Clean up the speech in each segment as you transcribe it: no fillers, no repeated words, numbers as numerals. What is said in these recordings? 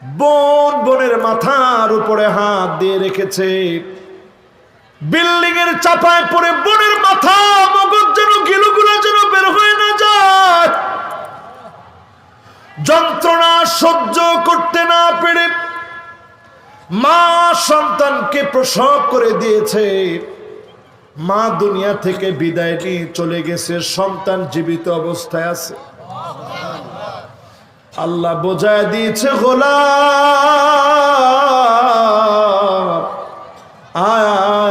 বোনের মাথার উপরে হাত দিয়ে রেখেছে। বিল্ডিং এর চাপায় পড়ে বোনের মাথা মগজ যেন গিলুগুলো যেন বের হয়ে না যায়। যন্ত্রণা সহ্য করতে না পেরে মা সন্তানকে প্রসব করে দিয়েছে। মা দুনিয়া থেকে বিদায় নিয়ে চলে গেছে, সন্তান জীবিত অবস্থায় আছে। আল্লাহ বোঝায় দিয়েছে, গোলাম আয়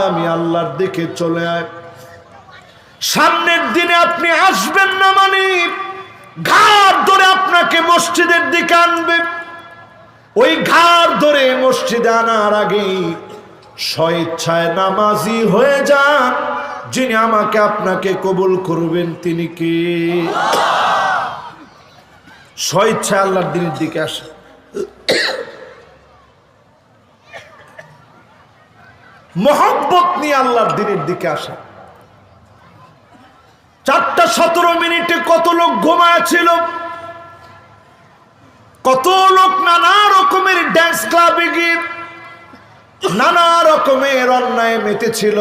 আমি আল্লাহর দিকে চলে আয়। সামনের দিনে আপনি আসবেন না মানে ঘাড় ধরে আপনাকে মসজিদের দিকে আনবে। ওই ঘাড় ধরে মসজিদে আনার আগেই স্বেচ্ছায় নামাজি হয়ে যান। যিনি আমাকে আপনাকে কবুল করবেন তিনি কে? স্বেচ্ছায় আল্লাহর দিনের দিকে আসে। মোহাব্বত নিয়ে আল্লাহর দিনের দিকে আসে। 4:17 কত লোক ঘুমায় ছিল, কত লোক নানা রকমের ড্যান্স ক্লাবে গিয়ে নানা রকমের অন্যায় মেতেছিল,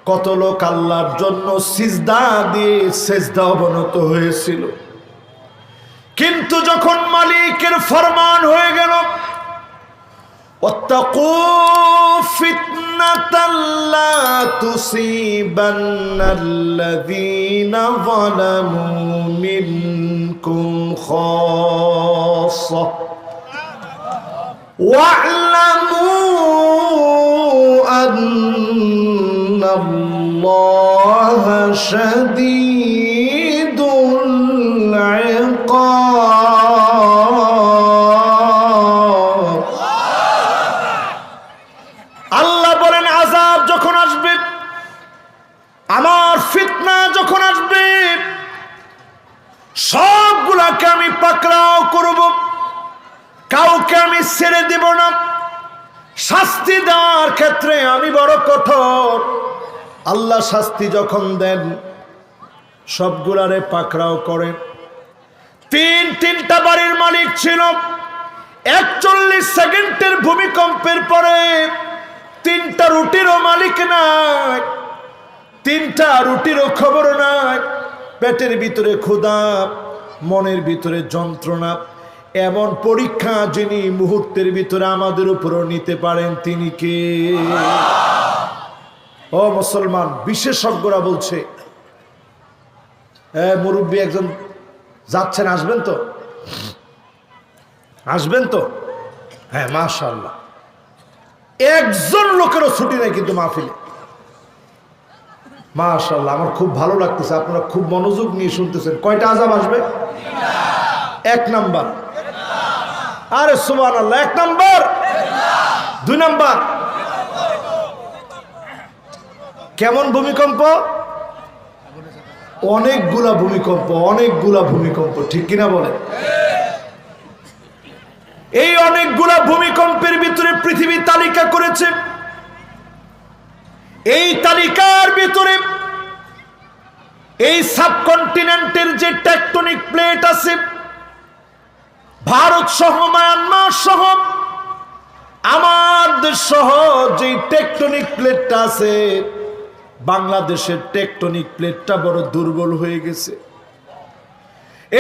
কত লোক আল্লাহর জন্য সিজদা দিয়ে সেজদা অবনত হয়েছিল। কিন্তু যখন মালিকের ফরমান হয়ে গেল, ওয়াত্তাকু ফিতনাতাল লা তুসিবান্নাল্লাযীনা যালামু মিনকুম খাসসা ওয়া'লামু আন্নাল্লাহা শাদীদুল ইকাব। আল্লাহ বলেন, আযাব যখন আসবে, আমার ফিতনা যখন আসবে, সবগুলাকে আমি পাকড়াও করব, কাউকে আমি ছেড়ে দেব না। শাস্তি দেওয়ার ক্ষেত্রে আমি বড় কঠোর। আল্লাহ শাস্তি যখন দেন সবগুলারে পাকড়াও করেন। তিনটা বাড়ির মালিক ছিল। 41 সেকেন্ডের ভূমিকম্পের পরে 3টা রুটিরও মালিক নাই, 3টা রুটিরও খবর নাই। পেটের ভিতরে ক্ষুধা, মনের ভিতরে যন্ত্রণা। এমন পরীক্ষা যিনি মুহূর্তের ভিতরে আমাদের উপরও নিতে পারেন তিনি কে? ও মুসলমান, বিশেষজ্ঞরা বলছে, মুরব্বী একজন যাচ্ছেন, আসবেন তো? আসবেন তো? হ্যাঁ, মাশাআল্লাহ। একজন লোকেরও ছুটি নাই কিন্তু মাহফিলে। মাশাআল্লাহ, আমার খুব ভালো লাগতেছে, আপনারা খুব মনোযোগ নিয়ে শুনতেছেন। কয়টা আযাব আসবে? 1 নাম্বার। আরে সুবহানাল্লাহ, 1 নাম্বার। 2 নাম্বার কেমন ভূমিকম্প? অনেকগুলা ভূমিকম্প, অনেকগুলা ভূমিকম্প, ঠিক কিনা বলেন? এই অনেকগুলা ভূমিকম্পের ভিতরে পৃথিবী তালিকা করেছে। এই তালিকার ভিতরে এই সাবকন্টিনেন্টের যে টেকটনিক প্লেট আছে, ভারত সহ, মায়ানমার সহ, আমার দেশ সহ যে টেকটনিক প্লেটটা আছে, বাংলাদেশের টেকটনিক প্লেটটা বড় দুর্বল হয়ে গেছে।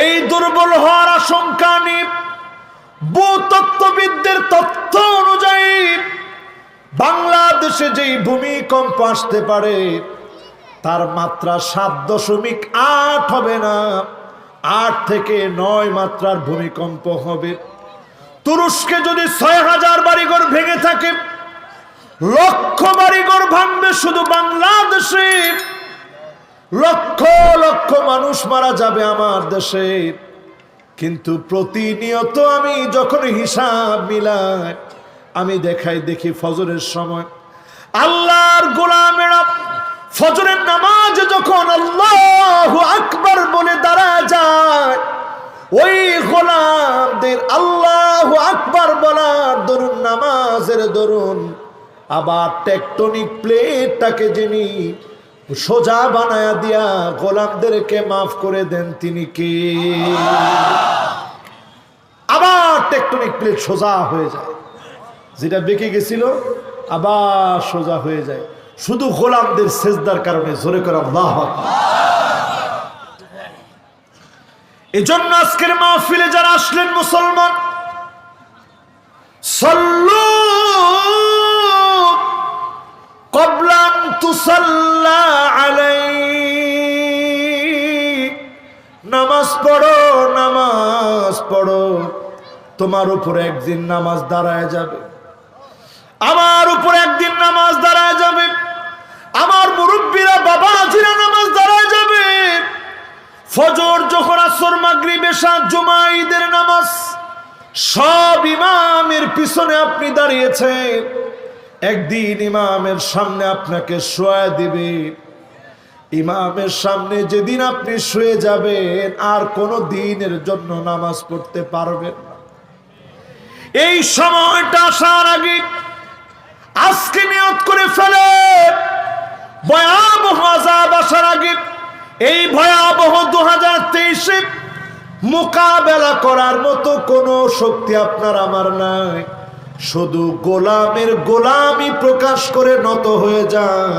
এই দুর্বল হওয়ার আশঙ্কা নিয়ে ভূতত্ত্ববিদদের তথ্য অনুযায়ী বাংলাদেশে যেই ভূমিকম্প আসতে পারে তার মাত্রা 7.8 হবে না, 8 থেকে 9 মাত্রার ভূমিকম্প হবে। তুরস্কে যদি 6000 বাড়িঘর ভেঙে থাকে, লক্ষ বাড়িঘর ভাঙবে শুধু বাংলাদেশে, লক্ষ লক্ষ মানুষ মারা যাবে আমার দেশে। কিন্তু প্রতিনিয়ত আমি যখন হিসাব মিলাই, আমি দেখি ফজরের সময় আল্লাহর গোলামেরা ফজরের নামাজে যখন আল্লাহু আকবার বলে দাঁড়ায় যায়, ওই গোলামদের আল্লাহু আকবার বলার দরুন, নামাজের দরুন আবার টেকটনিক প্লেটটাকে যিনি সোজা বানায়া দিয়া গোলামদেরকে মাফ করে দেন তিনি কে? আবার টেকটনিক প্লেট সোজা হয়ে যায়, যেটা বেঁকে গেছিল আবার সোজা হয়ে যায়, শুধু গোলামদের সেজদার কারণে। জোরে করে আল্লাহু আকবার। এজন্য আজকের মাহফিলে যারা আসলেন মুসলমান, সাল্লু ক্বাবলা আন তুসাল্লা আলাইহি, নামাজ পড়ো, নামাজ পড়ো। তোমার উপরে একদিন নামাজ দাঁড়ায় যাবে, আমার উপরে একদিন নামাজ দাঁড়ায় যাবে, আমার মুরব্বীরা বাবাজিরা নামাজ দাঁড়ায় যাবে। ফজর, যোহর, আসর, মাগরিব, এশা, জুমা, ঈদের নামাজ সব ইমামের পিছনে আপনি দাঁড়িয়েছেন। একদিন ইমামের সামনে আপনাকে শোয়া দিবে। ইমামের সামনে যেদিন আপনি শুয়ে যাবেন, আর কোনো দিনের জন্য নামাজ পড়তে পারবেন না। এই সময়টা আসার আগে আজকে নিয়ত করে ফেলে, ভয়াবহ আযাব আসার আগে, এই ভয়াবহ 2023-এ মোকাবেলা করার মতো কোনো শক্তি আপনার আমার নাই। শুধু গোলামের গোলামি প্রকাশ করে নত হয়ে যান।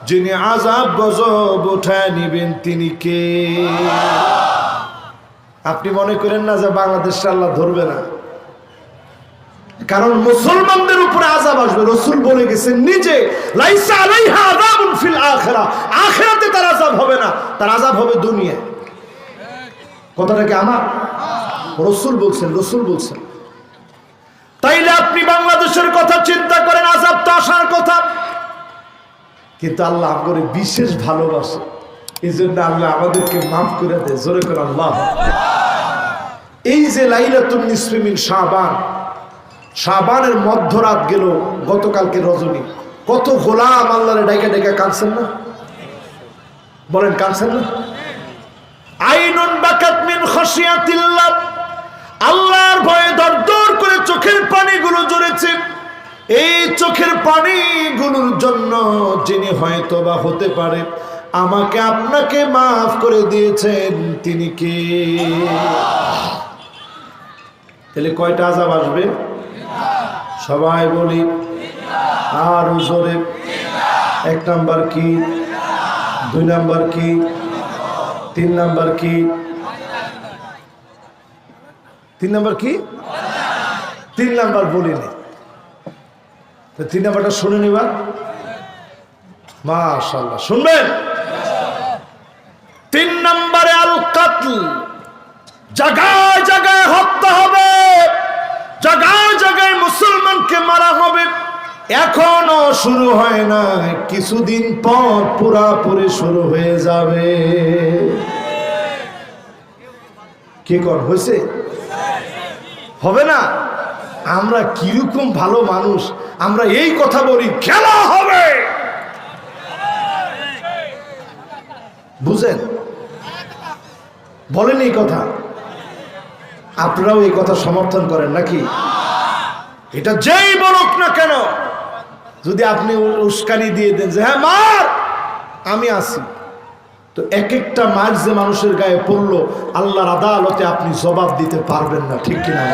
যিনি আযাব গজব উঠায় নিবেন তিনি কে? আপনি মনে করেন না যে বাংলাদেশে আল্লাহ ধরবে না, কারণ মুসলমানদের উপরে আযাব আসবে। রাসূল বলে গেছেন নিজে, লাইসা আলাইহা আযাবুন ফিল আখিরা, আখিরাতে তার আযাব হবে না, তার আযাব হবে দুনিয়ায়। কথাটা কি আমার? রাসূল বলছেন, রাসূল বলছেন। তাইলে আপনি বাংলাদেশের কথা চিন্তা করেন, আযাব তো আসার কথা, কিন্তু আল্লাহ আমাদের বিশেষ ভালোবাসে, এই জন্য আল্লাহ আমাদেরকে মাফ করে দেয়। জোরে করে আল্লাহ। এই যে লাইলাতুন নিসফি মিন শাবান, শাবানের মধ্যরাত গেল গতকালকে রজনী, কত গোলাম আল্লাহরে ডাইকা ডাইকা কাঁদছেন না? বলেন কাঁদছেন না? আইনুন বাকাত মিন খাশিয়াতিল্লাহ, আল্লাহর ভয়ে দরদর করে চোখের পানিগুলো ঝরেছে। এই চোখের পানিগুলোর জন্য যিনি হয়তোবা হতে পারে আমাকে আপনাকে মাফ করে দিয়েছেন, তিনি কে? তাহলে কয়টা আযাব আসবে? সবাই বলি আর জোরে। 1 নাম্বার কি, 2 নাম্বার কি, 3 নাম্বার কি? 3 নাম্বার কি? 3 নাম্বার বলিনি, 3 নাম্বারটা শুনে নিবা। মাশাআল্লাহ, শুনবেন? 3 নম্বরে আল কাতল, জায়গায় জায়গায় হত্যা হবে, জায়গায় জায়গায় মুসলমানকে মারা হবে। এখনো শুরু হয় না, কিছুদিন পর পুরাপুরি শুরু হয়ে যাবে। কি কর হয়েছে? হবে না? আমরা কিরকম ভালো মানুষ, আমরা এই কথা বলি, খেলা হবে। বুঝেন? বলেন এই কথা, আপনারাও এই কথা সমর্থন করেন নাকি? এটা যেই বলুক না কেন, যদি আপনি উস্কানি দিয়ে দেন যে হ্যাঁ মার, আমি আছি, তো এক একটা মার যে মানুষের গায়ে পড়লো, আল্লাহর আদালতে আপনি জবাব দিতে পারবেন না, ঠিক কিনা?